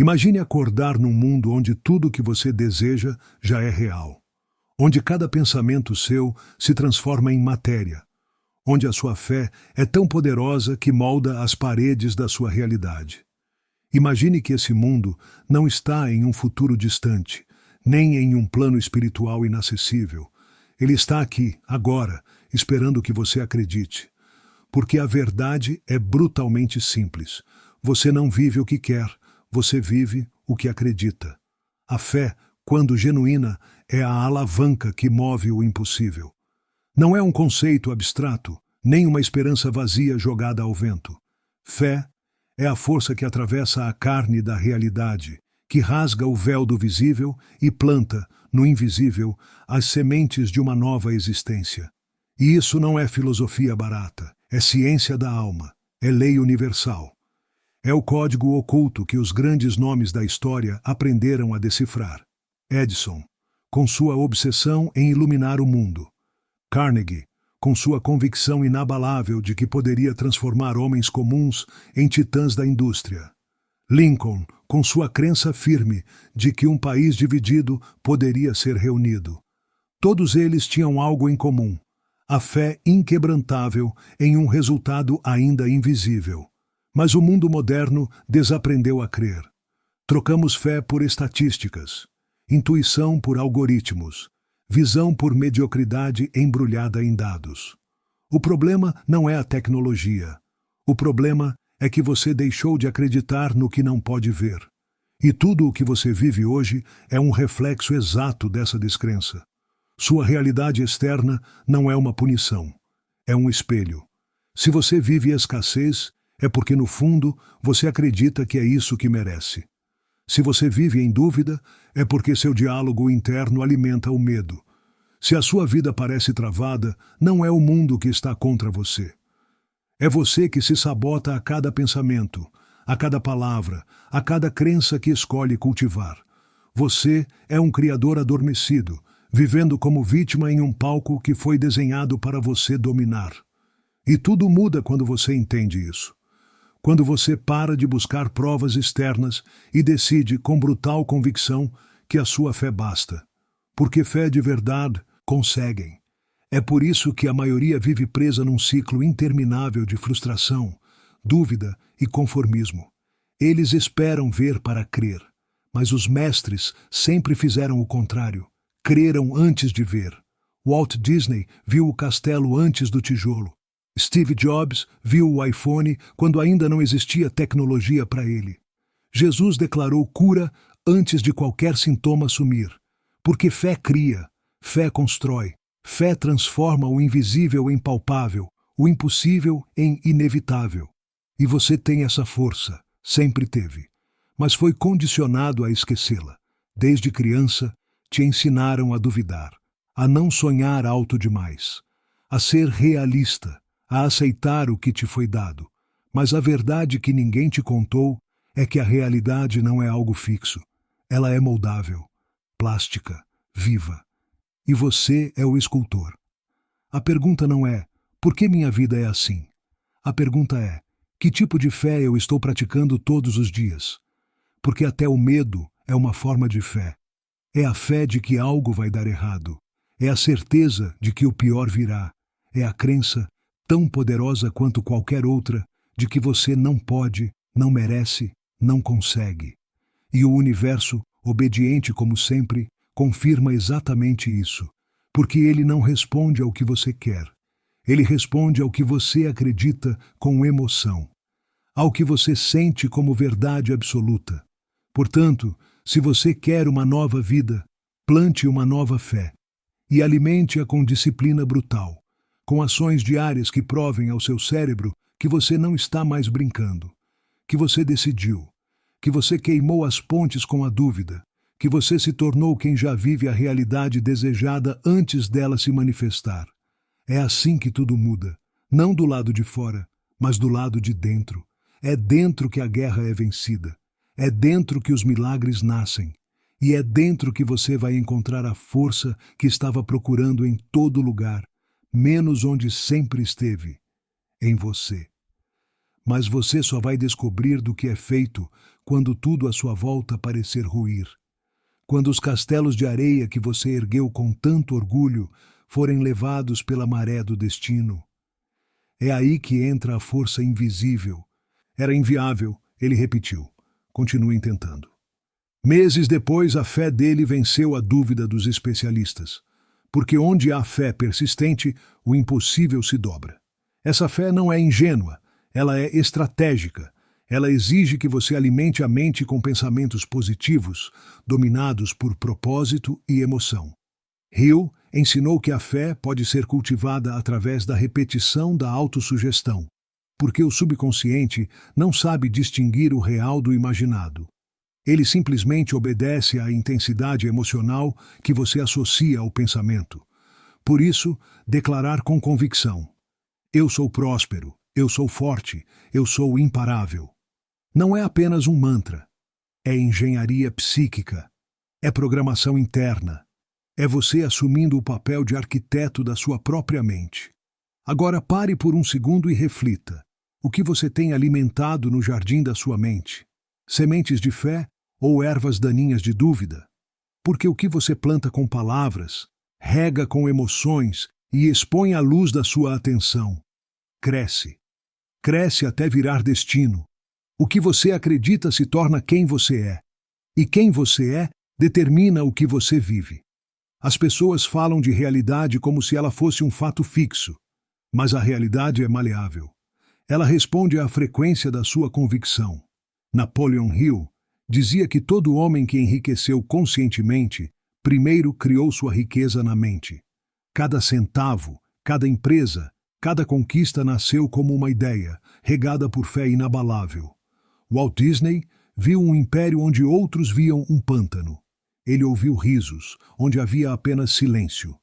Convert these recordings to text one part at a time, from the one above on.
Imagine acordar num mundo onde tudo o que você deseja já é real, onde cada pensamento seu se transforma em matéria, onde a sua fé é tão poderosa que molda as paredes da sua realidade. Imagine que esse mundo não está em um futuro distante, nem em um plano espiritual inacessível. Ele está aqui, agora, esperando que você acredite. Porque a verdade é brutalmente simples. Você não vive o que quer, você vive o que acredita. A fé, quando genuína, é a alavanca que move o impossível. Não é um conceito abstrato, nem uma esperança vazia jogada ao vento. Fé é a força que atravessa a carne da realidade, que rasga o véu do visível e planta, no invisível, as sementes de uma nova existência. E isso não é filosofia barata, é ciência da alma, é lei universal. É o código oculto que os grandes nomes da história aprenderam a decifrar. Edison, com sua obsessão em iluminar o mundo. Carnegie, com sua convicção inabalável de que poderia transformar homens comuns em titãs da indústria. Lincoln, com sua crença firme de que um país dividido poderia ser reunido. Todos eles tinham algo em comum: a fé inquebrantável em um resultado ainda invisível. Mas o mundo moderno desaprendeu a crer. Trocamos fé por estatísticas, intuição por algoritmos, visão por mediocridade embrulhada em dados. O problema não é a tecnologia. O problema é que você deixou de acreditar no que não pode ver. E tudo o que você vive hoje é um reflexo exato dessa descrença. Sua realidade externa não é uma punição, é um espelho. Se você vive escassez, é porque no fundo você acredita que é isso que merece. Se você vive em dúvida, é porque seu diálogo interno alimenta o medo. Se a sua vida parece travada, não é o mundo que está contra você. É você que se sabota a cada pensamento, a cada palavra, a cada crença que escolhe cultivar. Você é um criador adormecido, vivendo como vítima em um palco que foi desenhado para você dominar. E tudo muda quando você entende isso. Quando você para de buscar provas externas e decide com brutal convicção que a sua fé basta. Porque fé de verdade conseguem. É por isso que a maioria vive presa num ciclo interminável de frustração, dúvida e conformismo. Eles esperam ver para crer, mas os mestres sempre fizeram o contrário. Creram antes de ver. Walt Disney viu o castelo antes do tijolo. Steve Jobs viu o iPhone quando ainda não existia tecnologia para ele. Jesus declarou cura antes de qualquer sintoma sumir. Porque fé cria, fé constrói, fé transforma o invisível em palpável, o impossível em inevitável. E você tem essa força, sempre teve. Mas foi condicionado a esquecê-la. Desde criança, te ensinaram a duvidar, a não sonhar alto demais, a ser realista, a aceitar o que te foi dado. Mas a verdade que ninguém te contou é que a realidade não é algo fixo. Ela é moldável, plástica, viva. E você é o escultor. A pergunta não é, por que minha vida é assim? A pergunta é, que tipo de fé eu estou praticando todos os dias? Porque até o medo é uma forma de fé. É a fé de que algo vai dar errado. É a certeza de que o pior virá. É a crença, tão poderosa quanto qualquer outra, de que você não pode, não merece, não consegue. E o universo, obediente como sempre, confirma exatamente isso, porque ele não responde ao que você quer. Ele responde ao que você acredita com emoção, ao que você sente como verdade absoluta. Portanto, se você quer uma nova vida, plante uma nova fé e alimente-a com disciplina brutal, com ações diárias que provem ao seu cérebro que você não está mais brincando, que você decidiu, que você queimou as pontes com a dúvida, que você se tornou quem já vive a realidade desejada antes dela se manifestar. É assim que tudo muda, não do lado de fora, mas do lado de dentro. É dentro que a guerra é vencida. É dentro que os milagres nascem. E é dentro que você vai encontrar a força que estava procurando em todo lugar, menos onde sempre esteve, em você. mas você só vai descobrir do que é feito quando tudo à sua volta parecer ruir. Quando os castelos de areia que você ergueu com tanto orgulho forem levados pela maré do destino. É aí que entra a força invisível. Era inviável, ele repetiu. Continuem tentando. Meses depois, a fé dele venceu a dúvida dos especialistas. Porque onde há fé persistente, o impossível se dobra. Essa fé não é ingênua, ela é estratégica. Ela exige que você alimente a mente com pensamentos positivos, dominados por propósito e emoção. Hill ensinou que a fé pode ser cultivada através da repetição da autossugestão, porque o subconsciente não sabe distinguir o real do imaginado. Ele simplesmente obedece à intensidade emocional que você associa ao pensamento. Por isso, declarar com convicção: eu sou próspero, eu sou forte, eu sou imparável. Não é apenas um mantra. É engenharia psíquica. É programação interna. É você assumindo o papel de arquiteto da sua própria mente. Agora pare por um segundo e reflita. O que você tem alimentado no jardim da sua mente? Sementes de fé ou ervas daninhas de dúvida? Porque o que você planta com palavras, rega com emoções e expõe à luz da sua atenção, cresce. Cresce até virar destino. O que você acredita se torna quem você é. E quem você é determina o que você vive. As pessoas falam de realidade como se ela fosse um fato fixo, mas a realidade é maleável. Ela responde à frequência da sua convicção. Napoleon Hill dizia que todo homem que enriqueceu conscientemente primeiro criou sua riqueza na mente. Cada centavo, cada empresa, cada conquista nasceu como uma ideia, regada por fé inabalável. Walt Disney viu um império onde outros viam um pântano. Ele ouviu risos, onde havia apenas silêncio.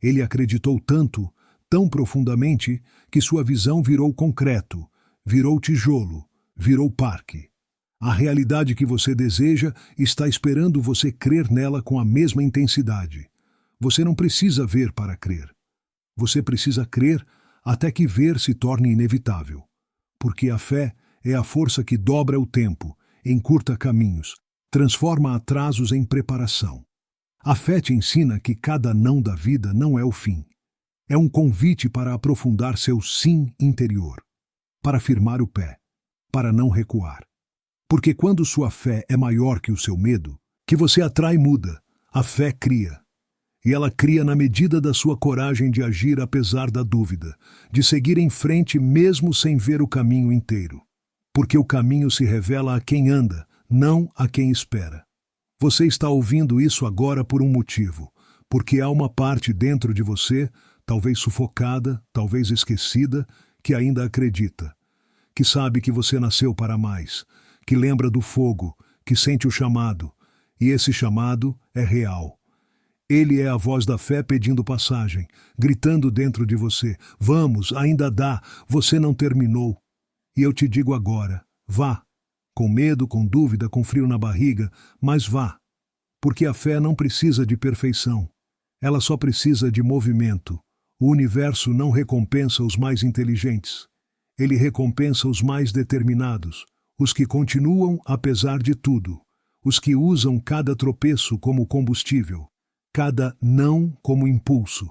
Ele acreditou tanto, tão profundamente, que sua visão virou concreto, virou tijolo, virou parque. A realidade que você deseja está esperando você crer nela com a mesma intensidade. Você não precisa ver para crer. Você precisa crer até que ver se torne inevitável. Porque a fé é a força que dobra o tempo, encurta caminhos, transforma atrasos em preparação. A fé te ensina que cada não da vida não é o fim. É um convite para aprofundar seu sim interior, para firmar o pé, para não recuar. Porque quando sua fé é maior que o seu medo, que você atrai muda, a fé cria. E ela cria na medida da sua coragem de agir apesar da dúvida, de seguir em frente mesmo sem ver o caminho inteiro. Porque o caminho se revela a quem anda, não a quem espera. Você está ouvindo isso agora por um motivo, porque há uma parte dentro de você, talvez sufocada, talvez esquecida, que ainda acredita, que sabe que você nasceu para mais, que lembra do fogo, que sente o chamado, e esse chamado é real. Ele é a voz da fé pedindo passagem, gritando dentro de você: vamos, ainda dá, você não terminou. E eu te digo agora, vá, com medo, com dúvida, com frio na barriga, mas vá, porque a fé não precisa de perfeição, ela só precisa de movimento. O universo não recompensa os mais inteligentes, ele recompensa os mais determinados, os que continuam apesar de tudo, os que usam cada tropeço como combustível, cada não como impulso,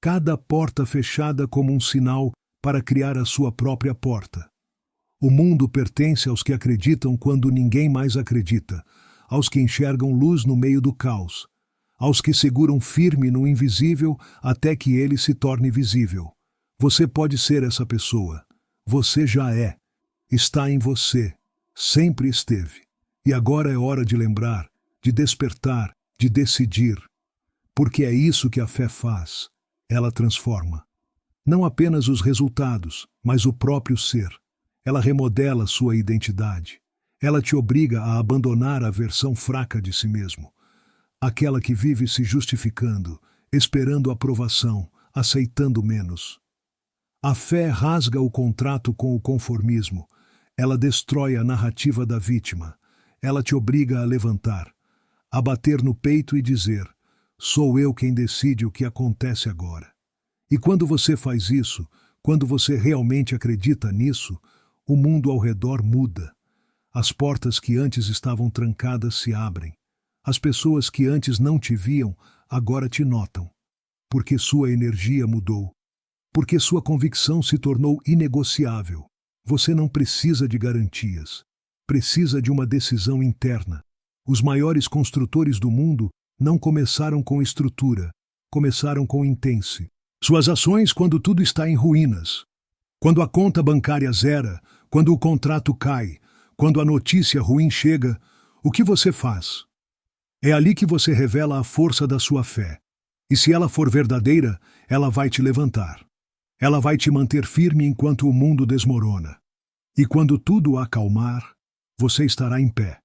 cada porta fechada como um sinal para criar a sua própria porta. O mundo pertence aos que acreditam quando ninguém mais acredita, aos que enxergam luz no meio do caos, aos que seguram firme no invisível até que ele se torne visível. Você pode ser essa pessoa. Você já é. Está em você. Sempre esteve. E agora é hora de lembrar, de despertar, de decidir. Porque é isso que a fé faz. Ela transforma. Não apenas os resultados, mas o próprio ser. Ela remodela sua identidade. Ela te obriga a abandonar a versão fraca de si mesmo. Aquela que vive se justificando, esperando aprovação, aceitando menos. A fé rasga o contrato com o conformismo. Ela destrói a narrativa da vítima. Ela te obriga a levantar, a bater no peito e dizer: sou eu quem decide o que acontece agora. E quando você faz isso, quando você realmente acredita nisso, o mundo ao redor muda. As portas que antes estavam trancadas se abrem. As pessoas que antes não te viam, agora te notam. Porque sua energia mudou. Porque sua convicção se tornou inegociável. Você não precisa de garantias. Precisa de uma decisão interna. Os maiores construtores do mundo não começaram com estrutura, começaram com intense. Suas ações quando tudo está em ruínas. Quando a conta bancária zera, quando o contrato cai, quando a notícia ruim chega, o que você faz? É ali que você revela a força da sua fé. E se ela for verdadeira, ela vai te levantar. Ela vai te manter firme enquanto o mundo desmorona. E quando tudo acalmar, você estará em pé.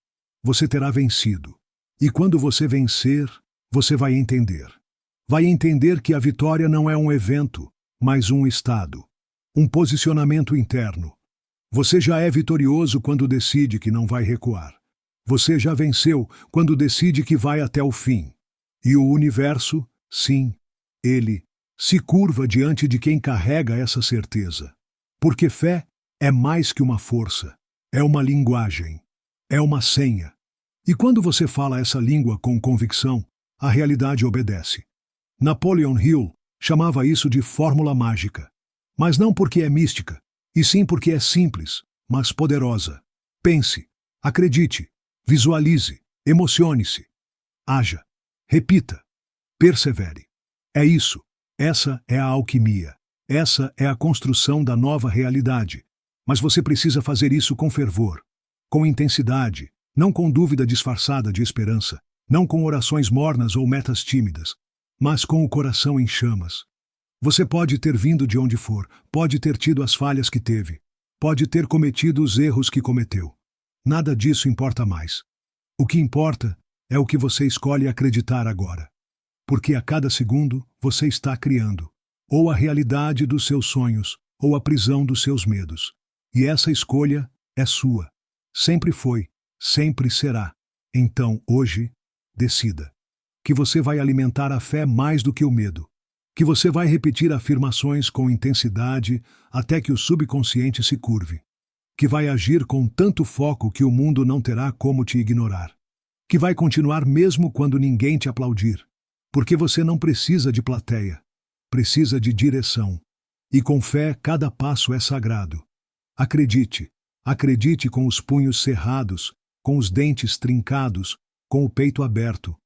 Você terá vencido. E quando você vencer, você vai entender. Vai entender que a vitória não é um evento, mas um estado. Um posicionamento interno. Você já é vitorioso quando decide que não vai recuar. Você já venceu quando decide que vai até o fim. E o universo, sim, ele, se curva diante de quem carrega essa certeza. Porque fé é mais que uma força, é uma linguagem, é uma senha. E quando você fala essa língua com convicção, a realidade obedece. Napoleon Hill chamava isso de fórmula mágica. Mas não porque é mística, e sim porque é simples, mas poderosa. Pense, acredite, visualize, emocione-se. Haja, repita, persevere. É isso, essa é a alquimia, essa é a construção da nova realidade. Mas você precisa fazer isso com fervor, com intensidade, não com dúvida disfarçada de esperança, não com orações mornas ou metas tímidas, mas com o coração em chamas. Você pode ter vindo de onde for, pode ter tido as falhas que teve, pode ter cometido os erros que cometeu. Nada disso importa mais. O que importa é o que você escolhe acreditar agora. Porque a cada segundo você está criando, ou a realidade dos seus sonhos, ou a prisão dos seus medos. E essa escolha é sua. Sempre foi, sempre será. Então, hoje, decida. Que você vai alimentar a fé mais do que o medo. Que você vai repetir afirmações com intensidade até que o subconsciente se curve. Que vai agir com tanto foco que o mundo não terá como te ignorar. Que vai continuar mesmo quando ninguém te aplaudir. Porque você não precisa de plateia. Precisa de direção. E com fé, cada passo é sagrado. Acredite. Acredite com os punhos cerrados, com os dentes trincados, com o peito aberto.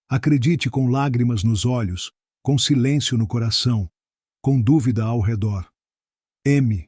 Acredite com lágrimas nos olhos, com silêncio no coração, com dúvida ao redor. M.